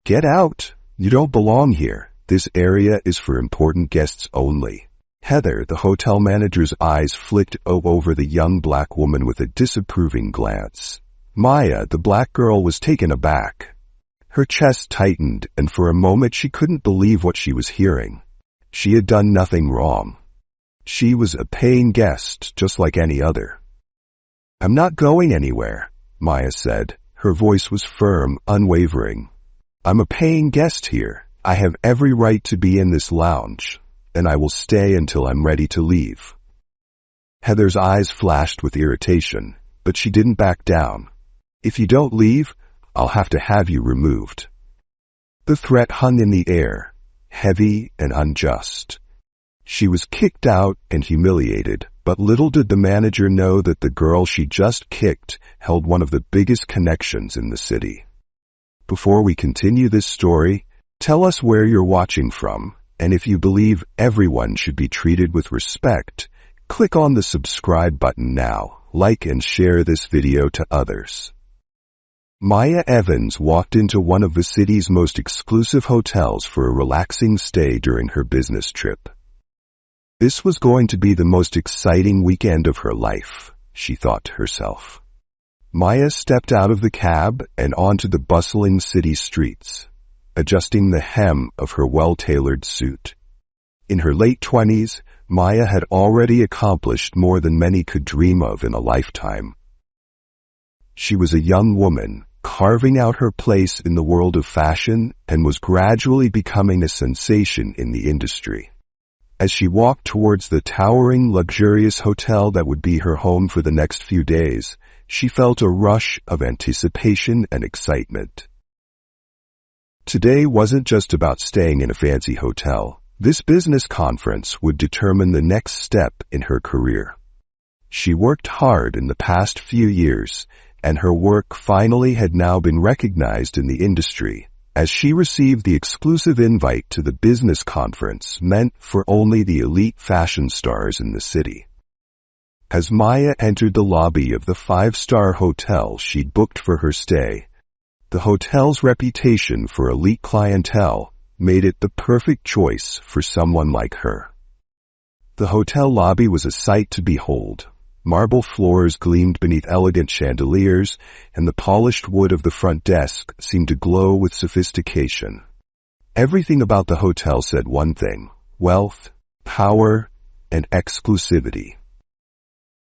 "Get out! You don't belong here. This area is for important guests only." Heather, the hotel manager's eyes flicked over the young black woman with a disapproving glance. Maya, the black girl, was taken aback. Her chest tightened, and for a moment she couldn't believe what she was hearing. She had done nothing wrong. She was a paying guest, just like any other. "I'm not going anywhere," Maya said. Her voice was firm, unwavering. "I'm a paying guest here. I have every right to be in this lounge, and I will stay until I'm ready to leave." Heather's eyes flashed with irritation, but she didn't back down. "If you don't leave, I'll have to have you removed." The threat hung in the air, heavy and unjust. She was kicked out and humiliated, but little did the manager know that the girl she just kicked held one of the biggest connections in the city. Before we continue this story, tell us where you're watching from, and if you believe everyone should be treated with respect, click on the subscribe button now, like and share this video to others. Maya Evans walked into one of the city's most exclusive hotels for a relaxing stay during her business trip. This was going to be the most exciting weekend of her life, she thought to herself. Maya stepped out of the cab and onto the bustling city streets, adjusting the hem of her well-tailored suit. In her late 20s, Maya had already accomplished more than many could dream of in a lifetime. She was a young woman, carving out her place in the world of fashion, and was gradually becoming a sensation in the industry. As she walked towards the towering, luxurious hotel that would be her home for the next few days, she felt a rush of anticipation and excitement. Today wasn't just about staying in a fancy hotel. This business conference would determine the next step in her career. She worked hard in the past few years, and her work finally had now been recognized in the industry, as she received the exclusive invite to the business conference meant for only the elite fashion stars in the city. As Maya entered the lobby of the five-star hotel she'd booked for her stay, the hotel's reputation for elite clientele made it the perfect choice for someone like her. The hotel lobby was a sight to behold. Marble floors gleamed beneath elegant chandeliers, and the polished wood of the front desk seemed to glow with sophistication. Everything about the hotel said one thing: wealth, power, and exclusivity.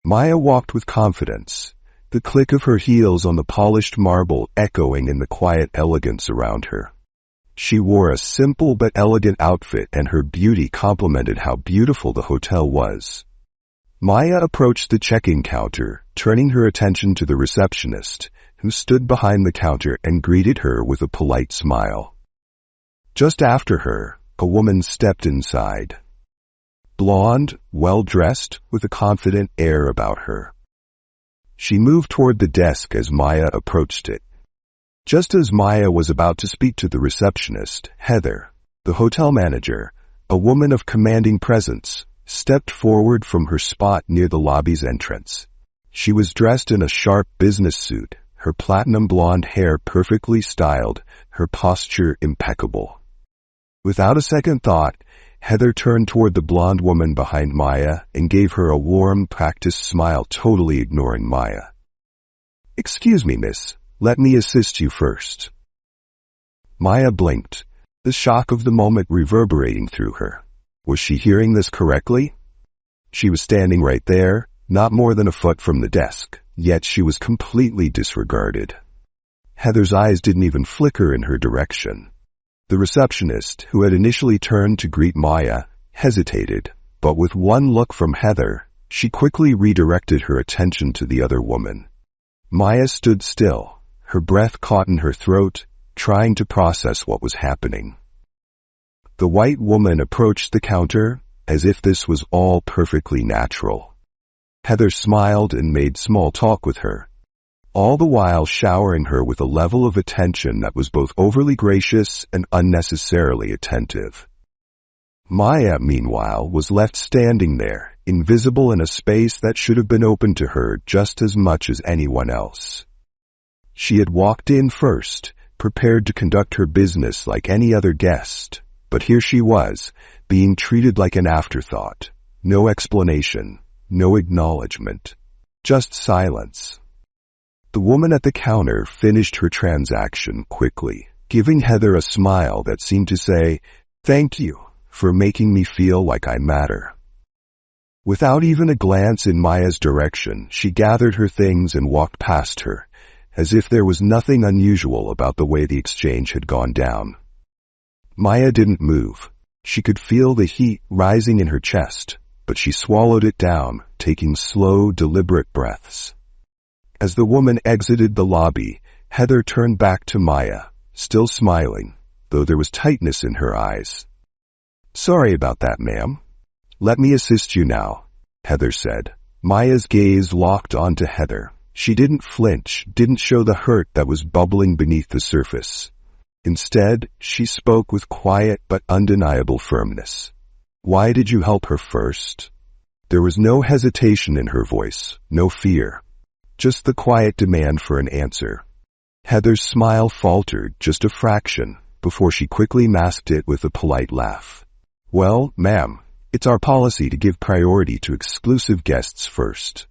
Maya walked with confidence, the click of her heels on the polished marble echoing in the quiet elegance around her. She wore a simple but elegant outfit, and her beauty complemented how beautiful the hotel was. Maya approached the check-in counter, turning her attention to the receptionist, who stood behind the counter and greeted her with a polite smile. Just after her, a woman stepped inside. Blonde, well-dressed, with a confident air about her. She moved toward the desk as Maya approached it. Just as Maya was about to speak to the receptionist, Heather, the hotel manager, a woman of commanding presence, stepped forward from her spot near the lobby's entrance. She was dressed in a sharp business suit, her platinum blonde hair perfectly styled, her posture impeccable. Without a second thought, Heather turned toward the blonde woman behind Maya and gave her a warm, practiced smile, totally ignoring Maya. "Excuse me, miss. Let me assist you first." Maya blinked, the shock of the moment reverberating through her. Was she hearing this correctly? She was standing right there, not more than a foot from the desk, yet she was completely disregarded. Heather's eyes didn't even flicker in her direction. The receptionist, who had initially turned to greet Maya, hesitated, but with one look from Heather, she quickly redirected her attention to the other woman. Maya stood still, her breath caught in her throat, trying to process what was happening. The white woman approached the counter, as if this was all perfectly natural. Heather smiled and made small talk with her, all the while showering her with a level of attention that was both overly gracious and unnecessarily attentive. Maya, meanwhile, was left standing there, invisible in a space that should have been open to her just as much as anyone else. She had walked in first, prepared to conduct her business like any other guest. But here she was, being treated like an afterthought. No explanation, no acknowledgement, just silence. The woman at the counter finished her transaction quickly, giving Heather a smile that seemed to say, "Thank you for making me feel like I matter." Without even a glance in Maya's direction, she gathered her things and walked past her, as if there was nothing unusual about the way the exchange had gone down. Maya didn't move. She could feel the heat rising in her chest, but she swallowed it down, taking slow, deliberate breaths. As the woman exited the lobby, Heather turned back to Maya, still smiling, though there was tightness in her eyes. "Sorry about that, ma'am. Let me assist you now," Heather said. Maya's gaze locked onto Heather. She didn't flinch, didn't show the hurt that was bubbling beneath the surface. Instead, she spoke with quiet but undeniable firmness. "Why did you help her first?" There was no hesitation in her voice, no fear. Just the quiet demand for an answer. Heather's smile faltered just a fraction before she quickly masked it with a polite laugh. "Well, ma'am, it's our policy to give priority to exclusive guests first."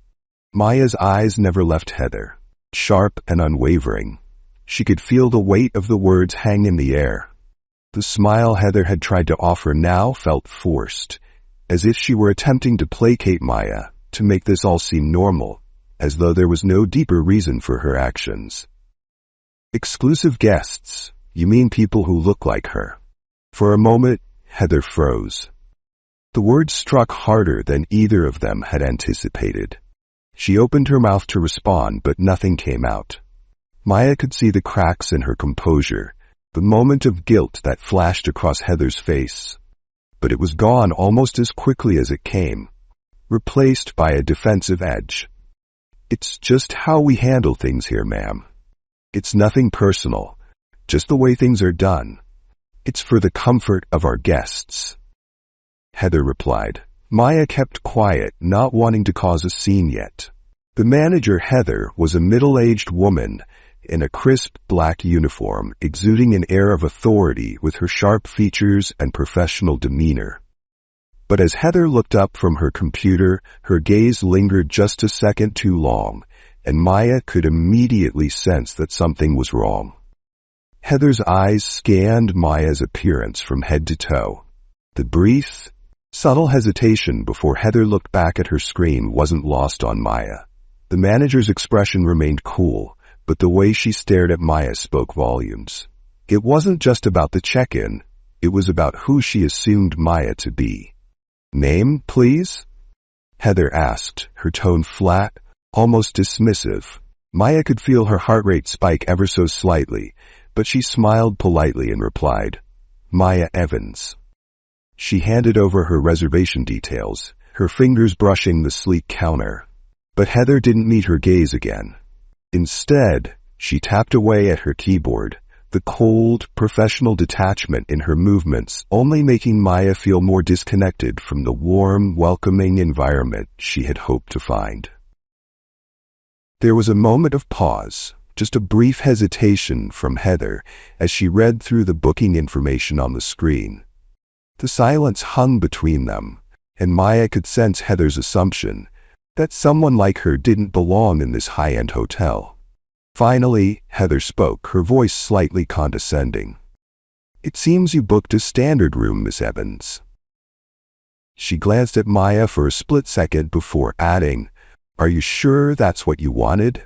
Maya's eyes never left Heather, sharp and unwavering. She could feel the weight of the words hang in the air. The smile Heather had tried to offer now felt forced, as if she were attempting to placate Maya, to make this all seem normal, as though there was no deeper reason for her actions. "Exclusive guests? You mean people who look like her?" For a moment, Heather froze. The words struck harder than either of them had anticipated. She opened her mouth to respond, but nothing came out. Maya could see the cracks in her composure, the moment of guilt that flashed across Heather's face. But it was gone almost as quickly as it came, replaced by a defensive edge. "It's just how we handle things here, ma'am. It's nothing personal, just the way things are done. It's for the comfort of our guests," Heather replied. Maya kept quiet, not wanting to cause a scene yet. The manager, Heather, was a middle-aged woman in a crisp black uniform, exuding an air of authority with her sharp features and professional demeanor. But as Heather looked up from her computer, her gaze lingered just a second too long, and Maya could immediately sense that something was wrong. Heather's eyes scanned Maya's appearance from head to toe. The brief, subtle hesitation before Heather looked back at her screen wasn't lost on Maya. The manager's expression remained cool, but the way she stared at Maya spoke volumes. It wasn't just about the check-in, it was about who she assumed Maya to be. "Name, please?" Heather asked, her tone flat, almost dismissive. Maya could feel her heart rate spike ever so slightly, but she smiled politely and replied, "Maya Evans." She handed over her reservation details, her fingers brushing the sleek counter. But Heather didn't meet her gaze again. Instead, she tapped away at her keyboard, the cold, professional detachment in her movements only making Maya feel more disconnected from the warm, welcoming environment she had hoped to find. There was a moment of pause, just a brief hesitation from Heather as she read through the booking information on the screen. The silence hung between them, and Maya could sense Heather's assumption that someone like her didn't belong in this high-end hotel. Finally, Heather spoke, her voice slightly condescending. "It seems you booked a standard room, Miss Evans." She glanced at Maya for a split second before adding, "Are you sure that's what you wanted?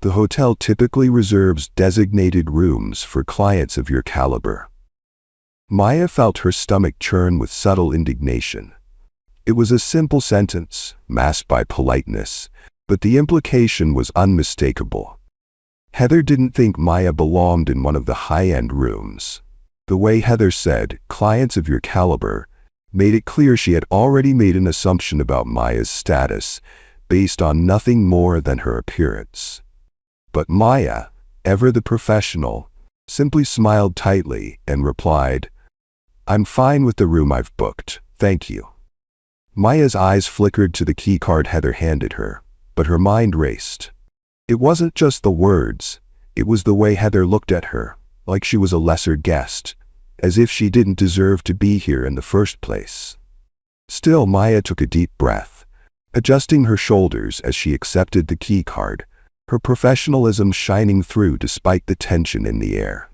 The hotel typically reserves designated rooms for clients of your caliber." Maya felt her stomach churn with subtle indignation. It was a simple sentence, masked by politeness, but the implication was unmistakable. Heather didn't think Maya belonged in one of the high-end rooms. The way Heather said, "clients of your caliber," made it clear she had already made an assumption about Maya's status, based on nothing more than her appearance. But Maya, ever the professional, simply smiled tightly and replied, "I'm fine with the room I've booked, thank you." Maya's eyes flickered to the keycard Heather handed her, but her mind raced. It wasn't just the words, It was the way Heather looked at her, like she was a lesser guest, as if she didn't deserve to be here in the first place. Still, Maya took a deep breath, adjusting her shoulders as she accepted the key card, her professionalism shining through despite the tension in the air.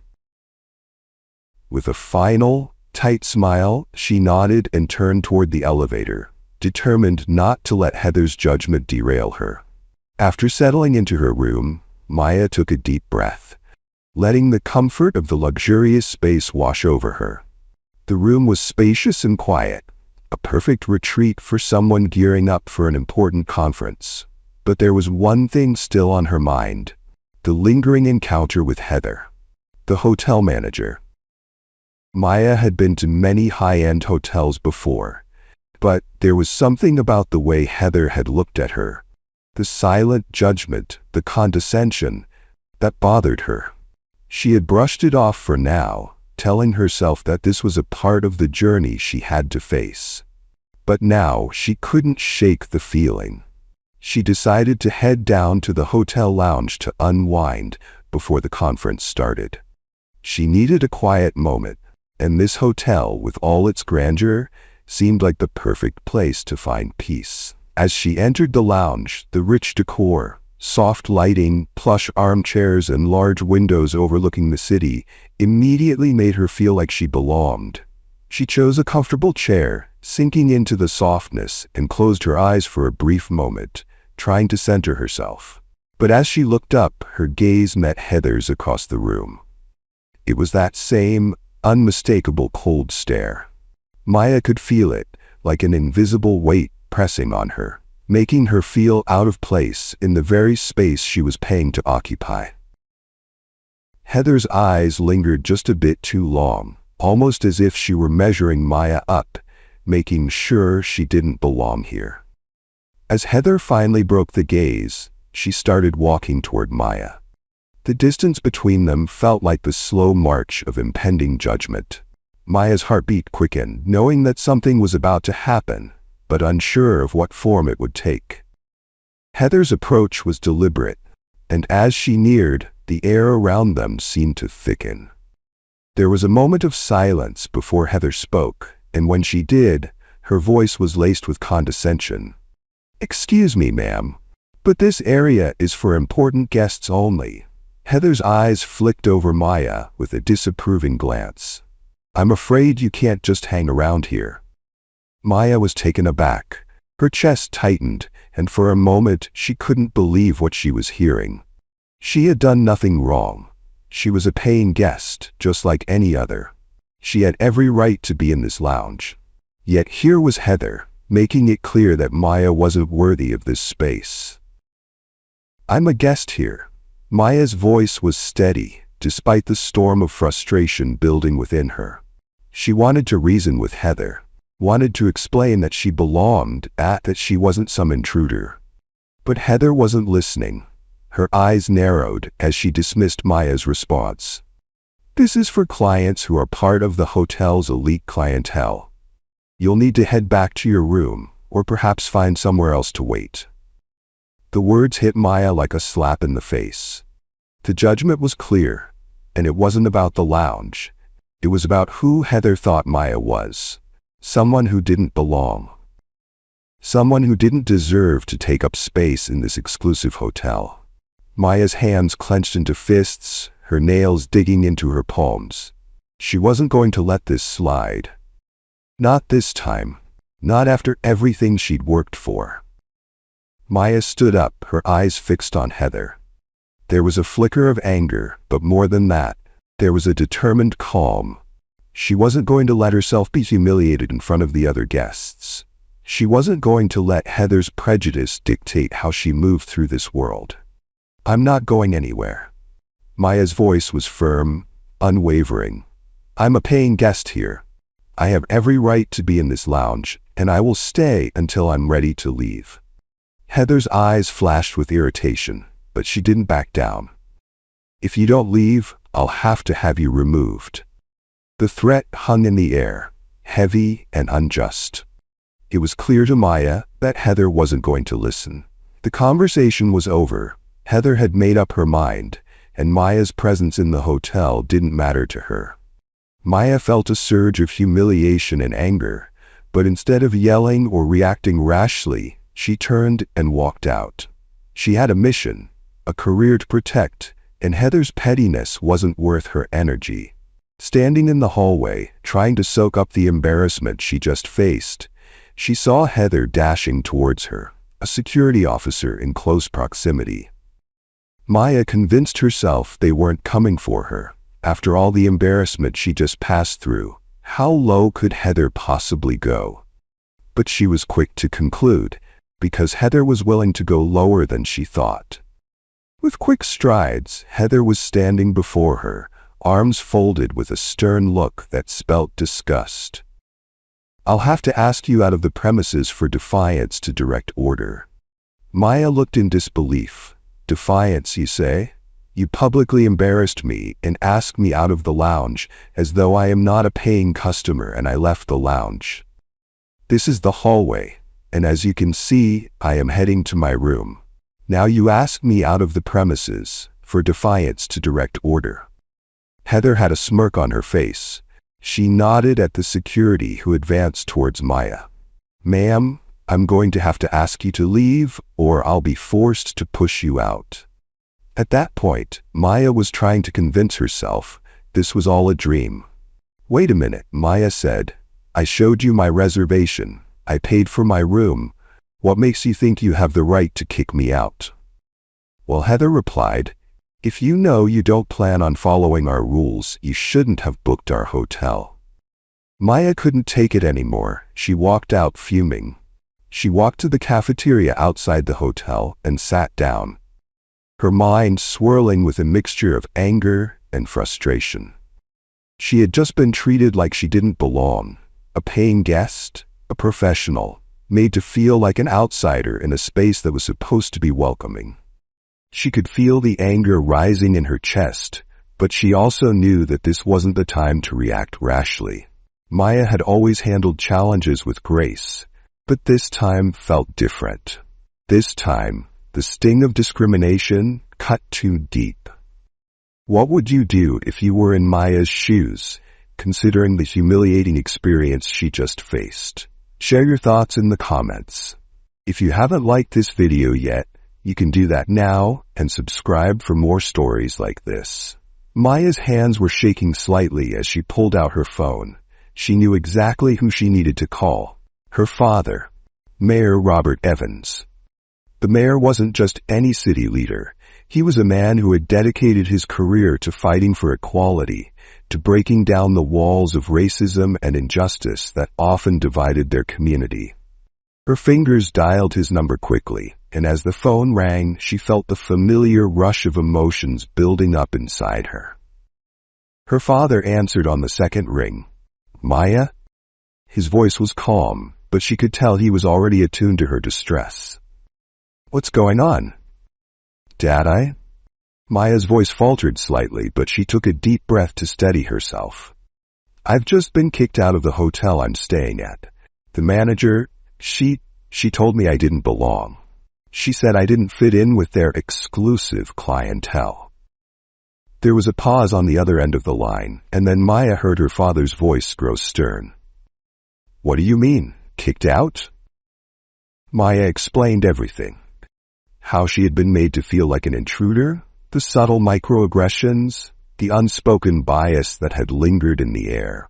With a final, tight smile, she nodded and turned toward the elevator, determined not to let Heather's judgment derail her. After settling into her room, Maya took a deep breath, letting the comfort of the luxurious space wash over her. The room was spacious and quiet, a perfect retreat for someone gearing up for an important conference. But there was one thing still on her mind: the lingering encounter with Heather, the hotel manager. Maya had been to many high-end hotels before, but there was something about the way Heather had looked at her, the silent judgment, the condescension, that bothered her. She had brushed it off for now, telling herself that this was a part of the journey she had to face. But now she couldn't shake the feeling. She decided to head down to the hotel lounge to unwind before the conference started. She needed a quiet moment, and this hotel, with all its grandeur, seemed like the perfect place to find peace. As she entered the lounge, the rich decor, soft lighting, plush armchairs, and large windows overlooking the city immediately made her feel like she belonged. She chose a comfortable chair, sinking into the softness, and closed her eyes for a brief moment, trying to center herself. But as she looked up, her gaze met Heather's across the room. It was that same, unmistakable cold stare. Maya could feel it, like an invisible weight pressing on her, making her feel out of place in the very space she was paying to occupy. Heather's eyes lingered just a bit too long, almost as if she were measuring Maya up, making sure she didn't belong here. As Heather finally broke the gaze, she started walking toward Maya. The distance between them felt like the slow march of impending judgment. Maya's heartbeat quickened, knowing that something was about to happen, but unsure of what form it would take. Heather's approach was deliberate, and as she neared, the air around them seemed to thicken. There was a moment of silence before Heather spoke, and when she did, her voice was laced with condescension. "Excuse me, ma'am, but this area is for important guests only." Heather's eyes flicked over Maya with a disapproving glance. "I'm afraid you can't just hang around here." Maya was taken aback. Her chest tightened, and for a moment she couldn't believe what she was hearing. She had done nothing wrong. She was a paying guest, just like any other. She had every right to be in this lounge. Yet here was Heather, making it clear that Maya wasn't worthy of this space. "I'm a guest here." Maya's voice was steady, despite the storm of frustration building within her. She wanted to reason with Heather, wanted to explain that she belonged, that she wasn't some intruder. But Heather wasn't listening. Her eyes narrowed as she dismissed Maya's response. "This is for clients who are part of the hotel's elite clientele. You'll need to head back to your room, or perhaps find somewhere else to wait." The words hit Maya like a slap in the face. The judgment was clear, and it wasn't about the lounge. It was about who Heather thought Maya was. Someone who didn't belong. Someone who didn't deserve to take up space in this exclusive hotel. Maya's hands clenched into fists, her nails digging into her palms. She wasn't going to let this slide. Not this time. Not after everything she'd worked for. Maya stood up, her eyes fixed on Heather. There was a flicker of anger, but more than that, there was a determined calm. She wasn't going to let herself be humiliated in front of the other guests. She wasn't going to let Heather's prejudice dictate how she moved through this world. "I'm not going anywhere." Maya's voice was firm, unwavering. "I'm a paying guest here. I have every right to be in this lounge, and I will stay until I'm ready to leave." Heather's eyes flashed with irritation, but she didn't back down. "If you don't leave, I'll have to have you removed." The threat hung in the air, heavy and unjust. It was clear to Maya that Heather wasn't going to listen. The conversation was over. Heather had made up her mind, and Maya's presence in the hotel didn't matter to her. Maya felt a surge of humiliation and anger, but instead of yelling or reacting rashly, she turned and walked out. She had a mission, a career to protect, and Heather's pettiness wasn't worth her energy. Standing in the hallway, trying to soak up the embarrassment she just faced, she saw Heather dashing towards her, a security officer in close proximity. Maya convinced herself they weren't coming for her. After all the embarrassment she just passed through, how low could Heather possibly go? But she was quick to conclude, because Heather was willing to go lower than she thought. With quick strides, Heather was standing before her, arms folded with a stern look that spelt disgust. "I'll have to ask you out of the premises for defiance to direct order." Maya looked in disbelief. "Defiance, you say? You publicly embarrassed me and asked me out of the lounge as though I am not a paying customer, and I left the lounge. This is the hallway, and as you can see, I am heading to my room. Now you ask me out of the premises for defiance to direct order." Heather had a smirk on her face. She nodded at the security who advanced towards Maya. "Ma'am, I'm going to have to ask you to leave, or I'll be forced to push you out." At that point, Maya was trying to convince herself this was all a dream. "Wait a minute," Maya said. "I showed you my reservation. I paid for my room. What makes you think you have the right to kick me out?" Well, Heather replied, "If you know you don't plan on following our rules, you shouldn't have booked our hotel." Maya couldn't take it anymore. She walked out fuming. She walked to the cafeteria outside the hotel and sat down, her mind swirling with a mixture of anger and frustration. She had just been treated like she didn't belong, a paying guest, a professional, made to feel like an outsider in a space that was supposed to be welcoming. She could feel the anger rising in her chest, but she also knew that this wasn't the time to react rashly. Maya had always handled challenges with grace, but this time felt different. This time, the sting of discrimination cut too deep. What would you do if you were in Maya's shoes, considering the humiliating experience she just faced? Share your thoughts in the comments. If you haven't liked this video yet, you can do that now and subscribe for more stories like this. Maya's hands were shaking slightly as she pulled out her phone. She knew exactly who she needed to call. Her father, Mayor Robert Evans. The mayor wasn't just any city leader. He was a man who had dedicated his career to fighting for equality, to breaking down the walls of racism and injustice that often divided their community. Her fingers dialed his number quickly, and as the phone rang, she felt the familiar rush of emotions building up inside her. Her father answered on the second ring. "Maya?" His voice was calm, but she could tell he was already attuned to her distress. "What's going on?" "Dad, Maya's voice faltered slightly, but she took a deep breath to steady herself. "I've just been kicked out of the hotel I'm staying at. The manager, she told me I didn't belong. She said I didn't fit in with their exclusive clientele." There was a pause on the other end of the line, and then Maya heard her father's voice grow stern. "What do you mean, kicked out?" Maya explained everything. How she had been made to feel like an intruder, the subtle microaggressions, the unspoken bias that had lingered in the air.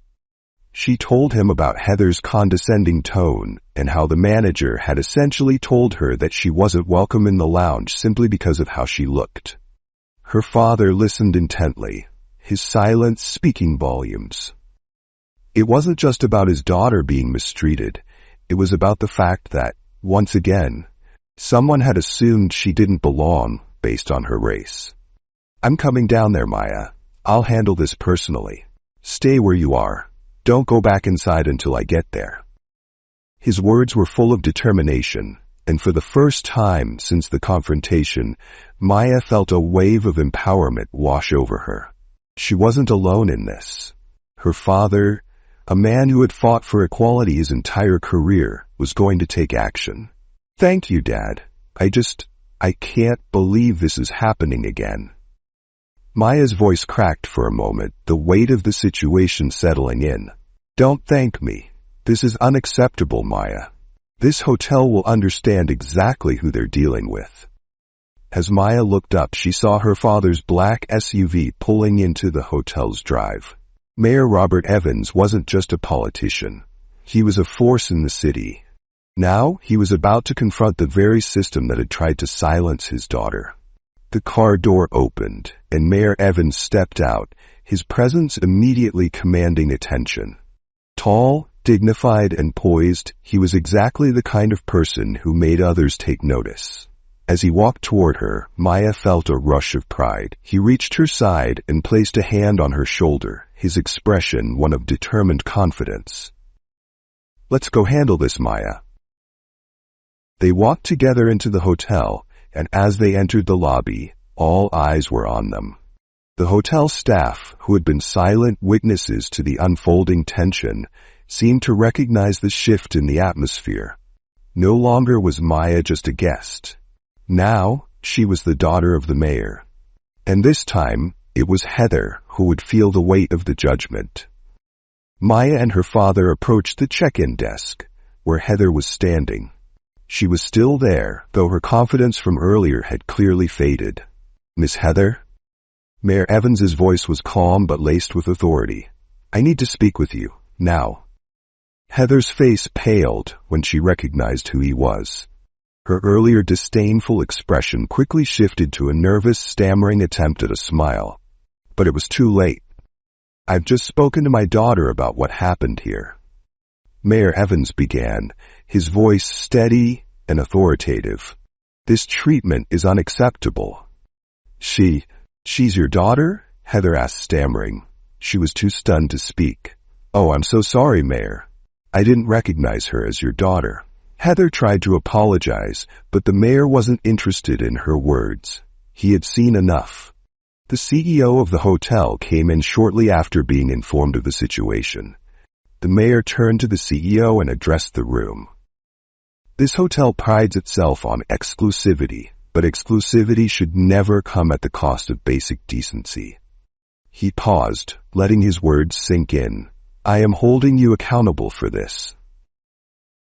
She told him about Heather's condescending tone and how the manager had essentially told her that she wasn't welcome in the lounge simply because of how she looked. Her father listened intently, his silence speaking volumes. It wasn't just about his daughter being mistreated. It was about the fact that, once again, someone had assumed she didn't belong based on her race. "I'm coming down there, Maya. I'll handle this personally. Stay where you are. Don't go back inside until I get there." His words were full of determination, and for the first time since the confrontation, Maya felt a wave of empowerment wash over her. She wasn't alone in this. Her father, a man who had fought for equality his entire career, was going to take action. "Thank you, Dad. I can't believe this is happening again." Maya's voice cracked for a moment, the weight of the situation settling in. Don't thank me. This is unacceptable, Maya. This hotel will understand exactly who they're dealing with. As Maya looked up, she saw her father's black SUV pulling into the hotel's drive. Mayor Robert Evans wasn't just a politician. He was a force in the city. Now, he was about to confront the very system that had tried to silence his daughter. The car door opened, and Mayor Evans stepped out, his presence immediately commanding attention. Tall, dignified, and poised, he was exactly the kind of person who made others take notice. As he walked toward her, Maya felt a rush of pride. He reached her side and placed a hand on her shoulder, his expression one of determined confidence. Let's go handle this, Maya. They walked together into the hotel, and as they entered the lobby, all eyes were on them. The hotel staff, who had been silent witnesses to the unfolding tension, seemed to recognize the shift in the atmosphere. No longer was Maya just a guest. Now, she was the daughter of the mayor. And this time, it was Heather who would feel the weight of the judgment. Maya and her father approached the check-in desk, where Heather was standing. She was still there, though her confidence from earlier had clearly faded. Miss Heather? Mayor Evans's voice was calm but laced with authority. I need to speak with you, now. Heather's face paled when she recognized who he was. Her earlier disdainful expression quickly shifted to a nervous, stammering attempt at a smile. But it was too late. I've just spoken to my daughter about what happened here. Mayor Evans began, his voice steady and authoritative. This treatment is unacceptable. She's your daughter? Heather asked, stammering. She was too stunned to speak. Oh, I'm so sorry, Mayor. I didn't recognize her as your daughter. Heather tried to apologize, but the mayor wasn't interested in her words. He had seen enough. The CEO of the hotel came in shortly after being informed of the situation. The mayor turned to the CEO and addressed the room. This hotel prides itself on exclusivity, but exclusivity should never come at the cost of basic decency. He paused, letting his words sink in. I am holding you accountable for this.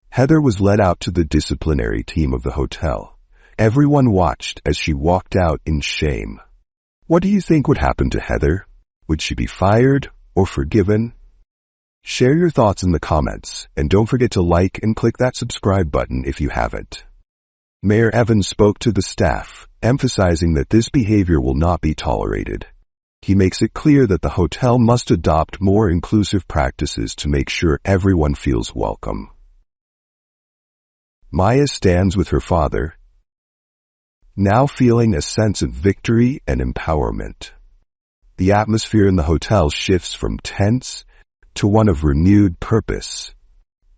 Heather was led out to the disciplinary team of the hotel. Everyone watched as she walked out in shame. What do you think would happen to Heather? Would she be fired or forgiven? Share your thoughts in the comments, and don't forget to like and click that subscribe button if you haven't. Mayor Evans spoke to the staff, emphasizing that this behavior will not be tolerated. He makes it clear that the hotel must adopt more inclusive practices to make sure everyone feels welcome. Maya stands with her father, now feeling a sense of victory and empowerment. The atmosphere in the hotel shifts from tense to one of renewed purpose.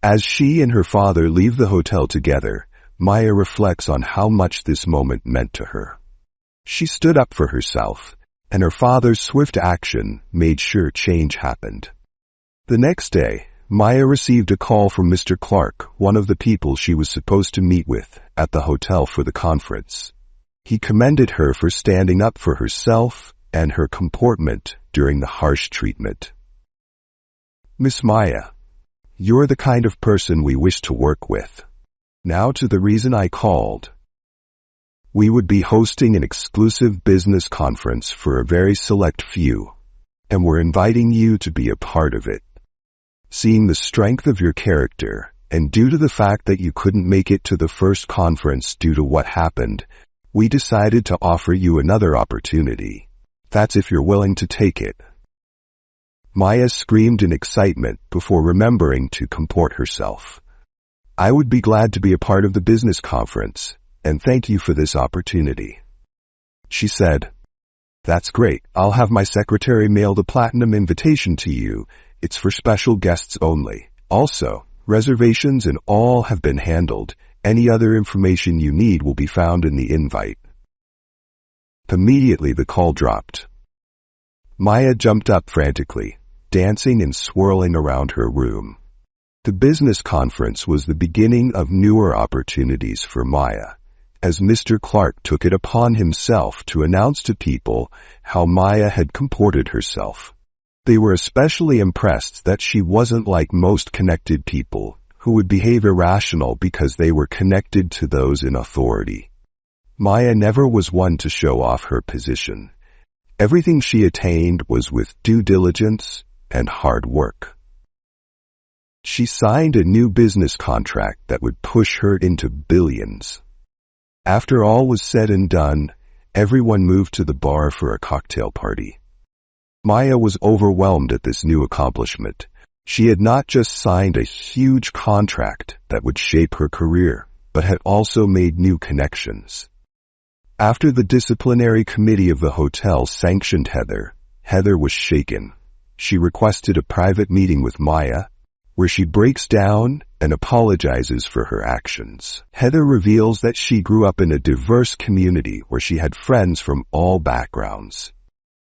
As she and her father leave the hotel together, Maya reflects on how much this moment meant to her. She stood up for herself, and her father's swift action made sure change happened. The next day, Maya received a call from Mr. Clark, one of the people she was supposed to meet with at the hotel for the conference. He commended her for standing up for herself and her comportment during the harsh treatment. Miss Maya, you're the kind of person we wish to work with. Now to the reason I called. We would be hosting an exclusive business conference for a very select few, and we're inviting you to be a part of it. Seeing the strength of your character, and due to the fact that you couldn't make it to the first conference due to what happened, we decided to offer you another opportunity. That's if you're willing to take it. Maya screamed in excitement before remembering to comport herself. I would be glad to be a part of the business conference, and thank you for this opportunity. She said, That's great. I'll have my secretary mail the platinum invitation to you. It's for special guests only. Also, reservations and all have been handled. Any other information you need will be found in the invite. Immediately the call dropped. Maya jumped up frantically, dancing and swirling around her room. The business conference was the beginning of newer opportunities for Maya, as Mr. Clark took it upon himself to announce to people how Maya had comported herself. They were especially impressed that she wasn't like most connected people, who would behave irrational because they were connected to those in authority. Maya never was one to show off her position. Everything she attained was with due diligence and hard work. She signed a new business contract that would push her into billions. After all was said and done, everyone moved to the bar for a cocktail party. Maya was overwhelmed at this new accomplishment. She had not just signed a huge contract that would shape her career, but had also made new connections. After the disciplinary committee of the hotel sanctioned Heather, Heather was shaken. She requested a private meeting with Maya, where she breaks down and apologizes for her actions. Heather reveals that she grew up in a diverse community where she had friends from all backgrounds.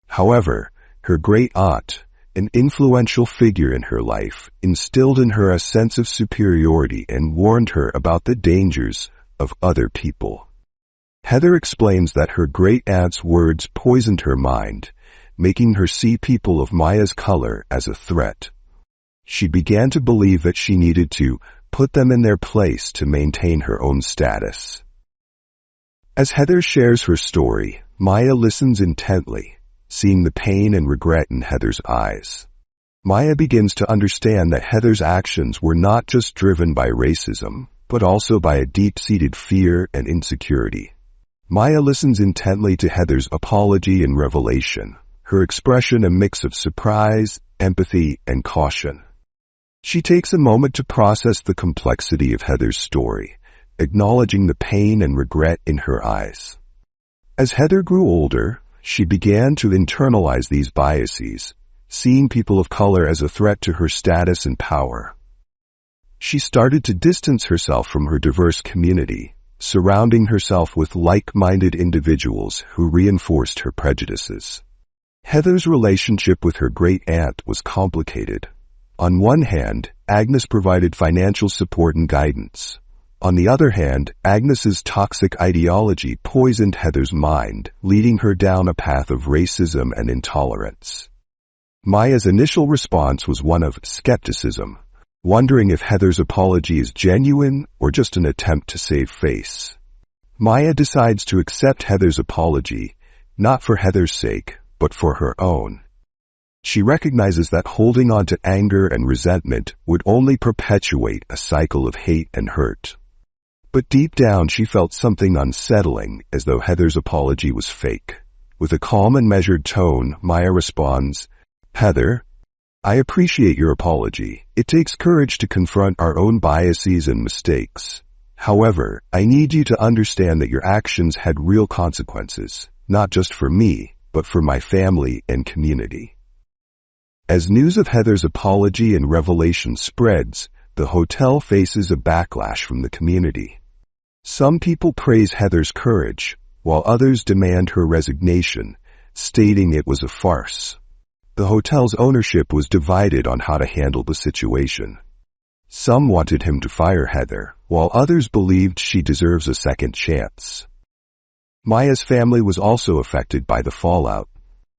However, her great-aunt, an influential figure in her life, instilled in her a sense of superiority and warned her about the dangers of other people. Heather explains that her great-aunt's words poisoned her mind, making her see people of Maya's color as a threat. She began to believe that she needed to put them in their place to maintain her own status. As Heather shares her story, Maya listens intently, seeing the pain and regret in Heather's eyes. Maya begins to understand that Heather's actions were not just driven by racism, but also by a deep-seated fear and insecurity. Maya listens intently to Heather's apology and revelation, her expression a mix of surprise, empathy, and caution. She takes a moment to process the complexity of Heather's story, acknowledging the pain and regret in her eyes. As Heather grew older, she began to internalize these biases, seeing people of color as a threat to her status and power. She started to distance herself from her diverse community, surrounding herself with like-minded individuals who reinforced her prejudices. Heather's relationship with her great-aunt was complicated. On one hand, Agnes provided financial support and guidance. On the other hand, Agnes's toxic ideology poisoned Heather's mind, leading her down a path of racism and intolerance. Maya's initial response was one of skepticism, wondering if Heather's apology is genuine or just an attempt to save face. Maya decides to accept Heather's apology, not for Heather's sake, but for her own. She recognizes that holding on to anger and resentment would only perpetuate a cycle of hate and hurt. But deep down she felt something unsettling, as though Heather's apology was fake. With a calm and measured tone, Maya responds, "Heather, I appreciate your apology. It takes courage to confront our own biases and mistakes. However, I need you to understand that your actions had real consequences, not just for me, but for my family and community." As news of Heather's apology and revelation spreads, the hotel faces a backlash from the community. Some people praise Heather's courage, while others demand her resignation, stating it was a farce. The hotel's ownership was divided on how to handle the situation. Some wanted him to fire Heather, while others believed she deserves a second chance. Maya's family was also affected by the fallout.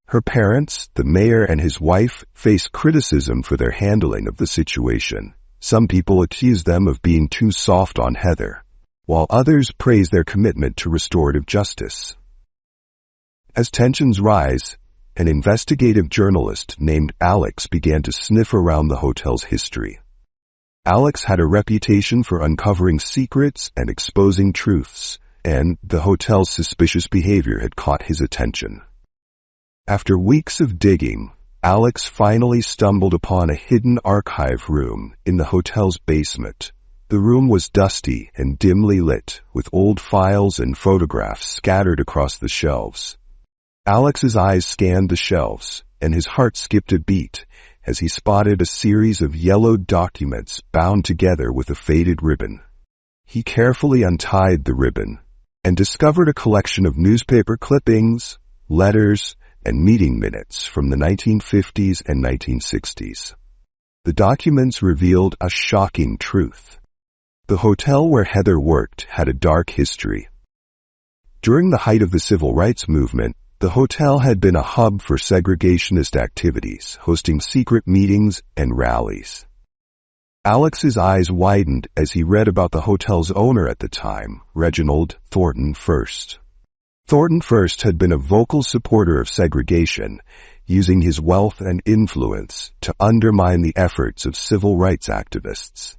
Her parents, the mayor and his wife, faced criticism for their handling of the situation. Some people accused them of being too soft on Heather, while others praised their commitment to restorative justice. As tensions rise, an investigative journalist named Alex began to sniff around the hotel's history. Alex had a reputation for uncovering secrets and exposing truths, and the hotel's suspicious behavior had caught his attention. After weeks of digging, Alex finally stumbled upon a hidden archive room in the hotel's basement. The room was dusty and dimly lit, with old files and photographs scattered across the shelves. Alex's eyes scanned the shelves, and his heart skipped a beat as he spotted a series of yellowed documents bound together with a faded ribbon. He carefully untied the ribbon and discovered a collection of newspaper clippings, letters, and meeting minutes from the 1950s and 1960s. The documents revealed a shocking truth. The hotel where Heather worked had a dark history. During the height of the civil rights movement, the hotel had been a hub for segregationist activities, hosting secret meetings and rallies. Alex's eyes widened as he read about the hotel's owner at the time, Reginald Thornton First. Thornton First had been a vocal supporter of segregation, using his wealth and influence to undermine the efforts of civil rights activists.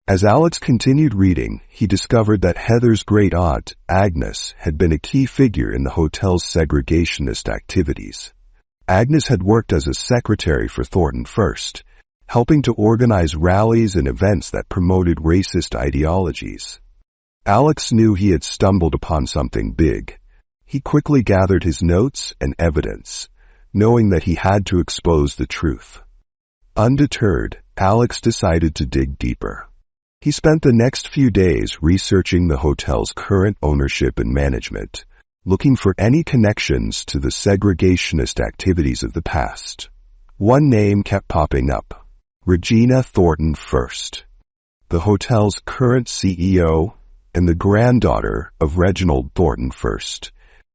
As Alex continued reading, he discovered that Heather's great-aunt, Agnes, had been a key figure in the hotel's segregationist activities. Agnes had worked as a secretary for Thornton First, helping to organize rallies and events that promoted racist ideologies. Alex knew he had stumbled upon something big. He quickly gathered his notes and evidence, knowing that he had to expose the truth. Undeterred, Alex decided to dig deeper. He spent the next few days researching the hotel's current ownership and management, looking for any connections to the segregationist activities of the past. One name kept popping up: Regina Thornton First, the hotel's current CEO and the granddaughter of Reginald Thornton First,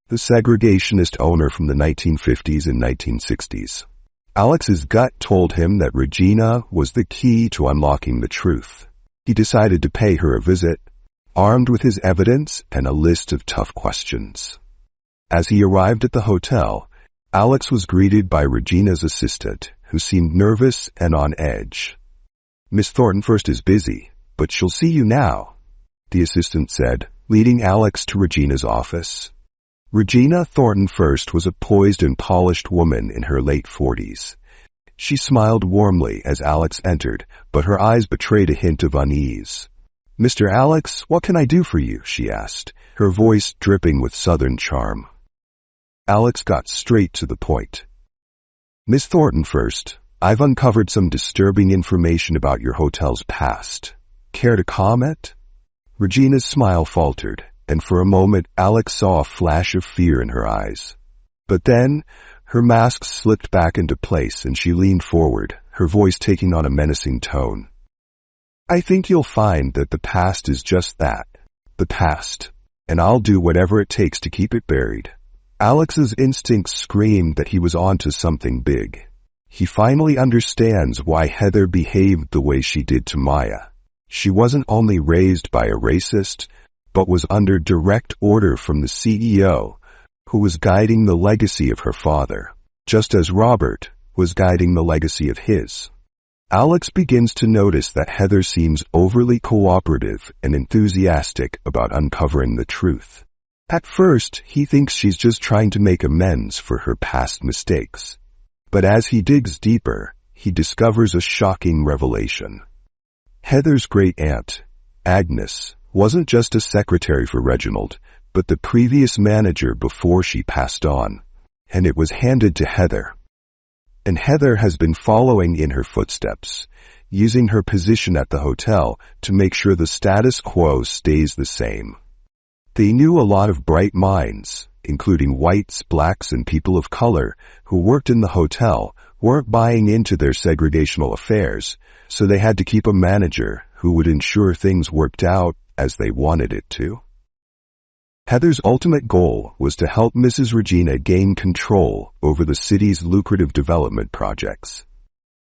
the segregationist owner from the 1950s and 1960s. Alex's gut told him that Regina was the key to unlocking the truth. He decided to pay her a visit, armed with his evidence and a list of tough questions. As he arrived at the hotel, Alex was greeted by Regina's assistant, who seemed nervous and on edge. "Miss Thornton First is busy, but she'll see you now," the assistant said, leading Alex to Regina's office. Regina Thornton First was a poised and polished woman in her late 40s. She smiled warmly as Alex entered, but her eyes betrayed a hint of unease. "Mr. Alex, what can I do for you?" she asked, her voice dripping with Southern charm. Alex got straight to the point. "Miss Thornton First, I've uncovered some disturbing information about your hotel's past. Care to comment?" Regina's smile faltered, and for a moment Alex saw a flash of fear in her eyes. But then, her mask slipped back into place and she leaned forward, her voice taking on a menacing tone. "I think you'll find that the past is just that, the past, and I'll do whatever it takes to keep it buried." Alex's instincts screamed that he was onto something big. He finally understands why Heather behaved the way she did to Maya. She wasn't only raised by a racist, but was under direct order from the CEO, who was guiding the legacy of her father, just as Robert was guiding the legacy of his. Alex begins to notice that Heather seems overly cooperative and enthusiastic about uncovering the truth. At first, he thinks she's just trying to make amends for her past mistakes. But as he digs deeper, he discovers a shocking revelation. Heather's great-aunt, Agnes, wasn't just a secretary for Reginald, but the previous manager before she passed on, and it was handed to Heather. And Heather has been following in her footsteps, using her position at the hotel to make sure the status quo stays the same. They knew a lot of bright minds, including whites, blacks, and people of color, who worked in the hotel, weren't buying into their segregational affairs, so they had to keep a manager who would ensure things worked out as they wanted it to. Heather's ultimate goal was to help Mrs. Regina gain control over the city's lucrative development projects.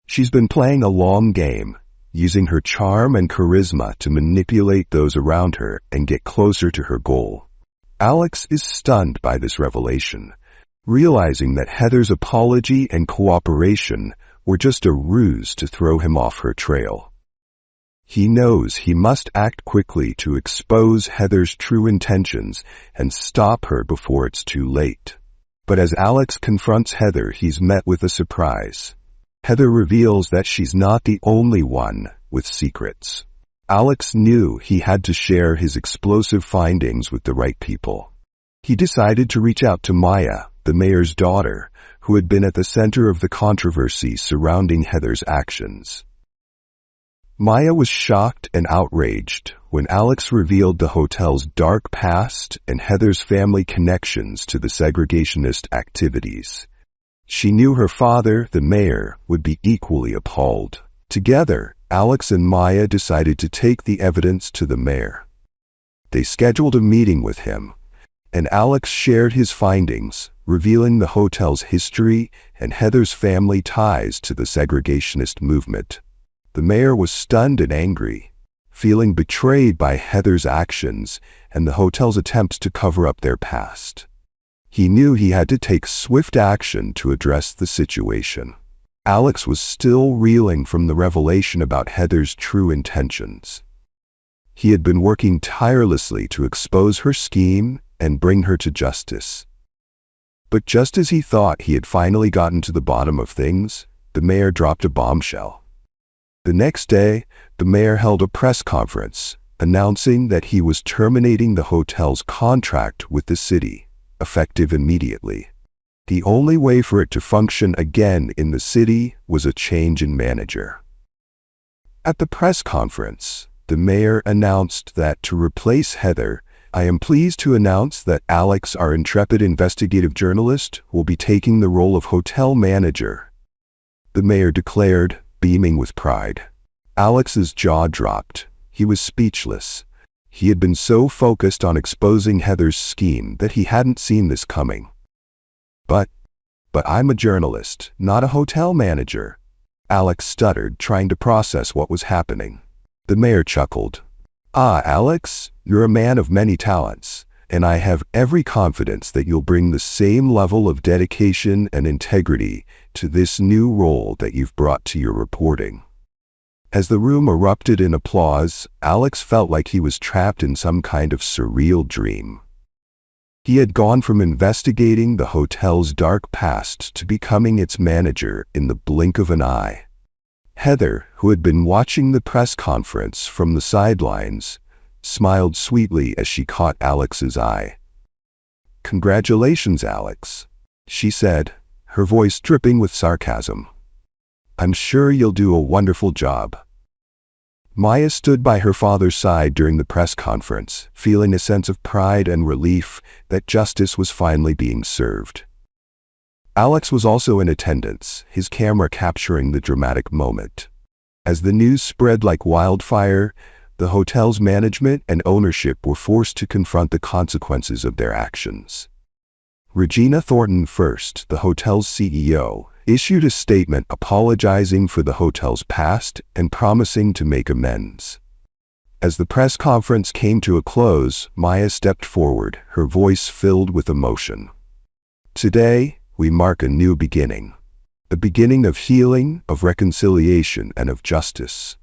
She's been playing a long game, using her charm and charisma to manipulate those around her and get closer to her goal. Alex is stunned by this revelation, realizing that Heather's apology and cooperation were just a ruse to throw him off her trail. He knows he must act quickly to expose Heather's true intentions and stop her before it's too late. But as Alex confronts Heather, he's met with a surprise. Heather reveals that she's not the only one with secrets. Alex knew he had to share his explosive findings with the right people. He decided to reach out to Maya, the mayor's daughter, who had been at the center of the controversy surrounding Heather's actions. Maya was shocked and outraged when Alex revealed the hotel's dark past and Heather's family connections to the segregationist activities. She knew her father, the mayor, would be equally appalled. Together, Alex and Maya decided to take the evidence to the mayor. They scheduled a meeting with him, And Alex shared his findings, revealing the hotel's history and Heather's family ties to the segregationist movement. The mayor was stunned and angry, feeling betrayed by Heather's actions and the hotel's attempts to cover up their past. He knew he had to take swift action to address the situation. Alex was still reeling from the revelation about Heather's true intentions. He had been working tirelessly to expose her scheme and bring her to justice. But just as he thought he had finally gotten to the bottom of things, the mayor dropped a bombshell. The next day, the mayor held a press conference, announcing that he was terminating the hotel's contract with the city, effective immediately. The only way for it to function again in the city was a change in manager. At the press conference, the mayor announced that to replace Heather, "I am pleased to announce that Alex, our intrepid investigative journalist, will be taking the role of hotel manager," the mayor declared, beaming with pride. Alex's jaw dropped. He was speechless. He had been so focused on exposing Heather's scheme that he hadn't seen this coming. But I'm a journalist, not a hotel manager," Alex stuttered, trying to process what was happening. The mayor chuckled. "Ah, Alex, you're a man of many talents, and I have every confidence that you'll bring the same level of dedication and integrity to this new role that you've brought to your reporting." As the room erupted in applause, Alex felt like he was trapped in some kind of surreal dream. He had gone from investigating the hotel's dark past to becoming its manager in the blink of an eye. Heather, who had been watching the press conference from the sidelines, smiled sweetly as she caught Alex's eye. "Congratulations, Alex," she said, her voice dripping with sarcasm. "I'm sure you'll do a wonderful job." Maya stood by her father's side during the press conference, feeling a sense of pride and relief that justice was finally being served. Alex was also in attendance, his camera capturing the dramatic moment. As the news spread like wildfire, the hotel's management and ownership were forced to confront the consequences of their actions. Regina Thornton First, the hotel's CEO, issued a statement apologizing for the hotel's past and promising to make amends. As the press conference came to a close, Maya stepped forward, her voice filled with emotion. "Today, we mark a new beginning. The beginning of healing, of reconciliation, and of justice.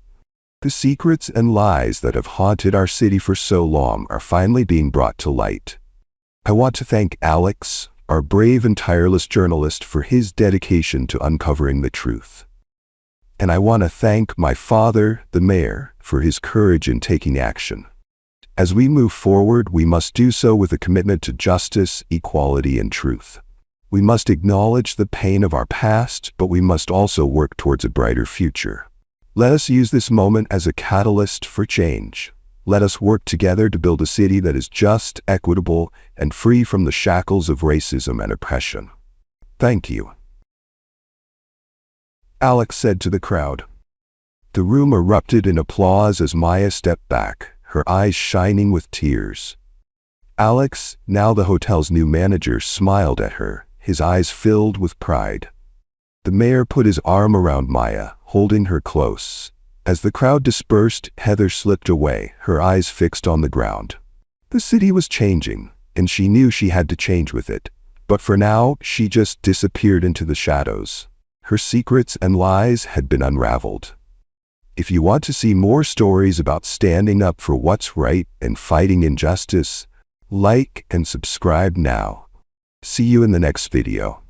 The secrets and lies that have haunted our city for so long are finally being brought to light. I want to thank Alex, our brave and tireless journalist, for his dedication to uncovering the truth. And I want to thank my father, the mayor, for his courage in taking action. As we move forward, we must do so with a commitment to justice, equality, and truth. We must acknowledge the pain of our past, but we must also work towards a brighter future. Let us use this moment as a catalyst for change. Let us work together to build a city that is just, equitable, and free from the shackles of racism and oppression. Thank you," Alex said to the crowd. The room erupted in applause as Maya stepped back, her eyes shining with tears. Alex, now the hotel's new manager, smiled at her, his eyes filled with pride. The mayor put his arm around Maya, holding her close. As the crowd dispersed, Heather slipped away, her eyes fixed on the ground. The city was changing, and she knew she had to change with it. But for now, she just disappeared into the shadows. Her secrets and lies had been unraveled. If you want to see more stories about standing up for what's right and fighting injustice, like and subscribe now. See you in the next video.